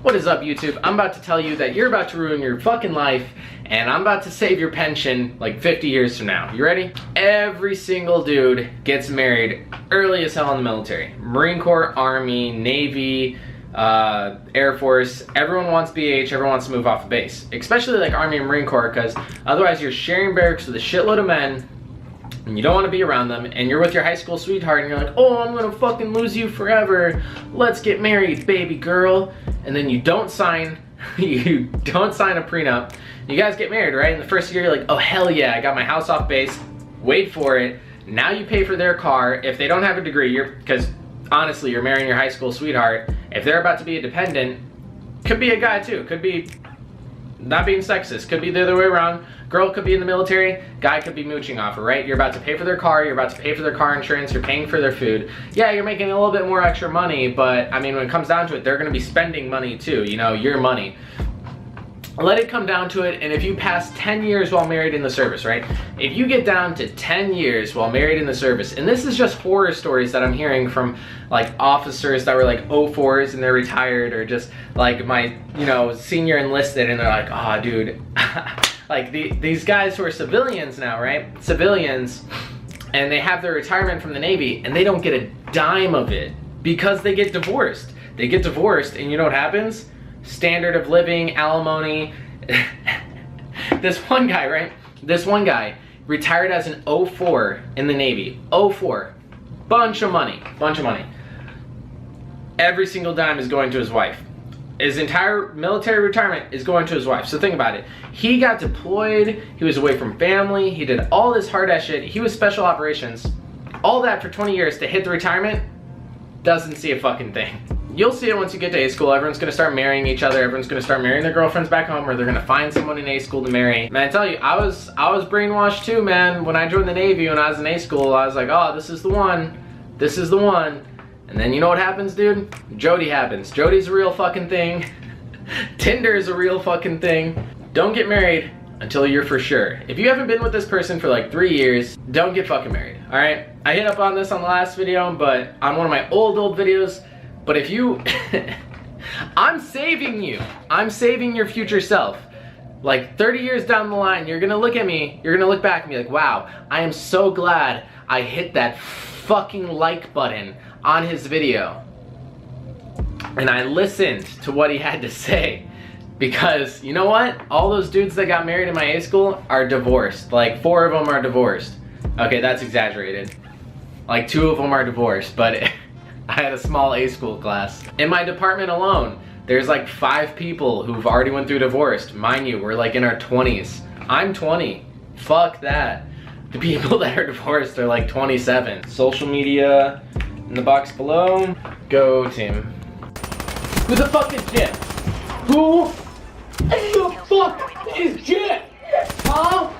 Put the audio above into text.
What is up, YouTube? I'm about to tell you that you're about to ruin your fucking life, and I'm about to save your pension like 50 years from now. You ready? Every single dude gets married early as hell in the military. Marine Corps, Army, Navy, Air Force. Everyone wants BH, everyone wants to move off the base. Especially like Army and Marine Corps, because otherwise you're sharing barracks with a shitload of men, and you don't want to be around them, and you're with your high school sweetheart, and you're like, oh, I'm gonna fucking lose you forever. Let's get married, baby girl. And then you don't sign a prenup. You guys get married, right? In the first year, you're like, oh, hell yeah, I got my house off base. Wait for it. Now you pay for their car. If they don't have a degree, because honestly, you're marrying your high school sweetheart. If they're about to be a dependent, could be a guy too. Could be, not being sexist, could be the other way around. Girl could be in the military, guy could be mooching off her, right? You're about to pay for their car, you're about to pay for their car insurance, you're paying for their food. Yeah, you're making a little bit more extra money, but I mean, when it comes down to it, they're gonna be spending money too, you know, your money. Let it come down to it, and if you pass 10 years while married in the service, right? If you get down to 10 years while married in the service, and this is just horror stories that I'm hearing from like officers that were like 04s and they're retired, or just like my, you know, senior enlisted, and they're like, oh dude, like these guys who are civilians now, right? Civilians, and they have their retirement from the Navy, and they don't get a dime of it because they get divorced. They get divorced, and you know what happens? Standard of living, alimony. This one guy, right? This one guy retired as an 04 in the Navy. 04. Bunch of money. Bunch of money. Every single dime is going to his wife. His entire military retirement is going to his wife. So think about it. He got deployed. He was away from family. He did all this hard ass shit. He was special operations. All that for 20 years to hit the retirement. Doesn't see a fucking thing. You'll see it once you get to A school. Everyone's gonna start marrying each other. Everyone's gonna start marrying their girlfriends back home, or they're gonna find someone in A school to marry. Man, I tell you, I was brainwashed too, man. When I joined the Navy, when I was in A school, I was like, oh, this is the one. This is the one. And then you know what happens, dude? Jody happens. Jody's a real fucking thing. Tinder is a real fucking thing. Don't get married until you're for sure. If you haven't been with this person for like 3 years, don't get fucking married, all right? I hit up on this on the last video, but on one of my old videos. But if you, I'm saving you. I'm saving your future self. Like 30 years down the line, you're gonna look at me, you're gonna look back and be like, wow, I am so glad I hit that fucking like button on his video. And I listened to what he had to say. Because, you know what? All those dudes that got married in my A school are divorced. Like 4 of them are divorced. Okay, that's exaggerated. Like 2 of them are divorced, but I had a small A school class. In my department alone, there's like 5 people who've already went through divorce. Mind you, we're like in our 20s. I'm 20. Fuck that. The people that are divorced are like 27. Social media in the box below. Go team. Who the fuck is Jim? Who the fuck is Jim? Huh?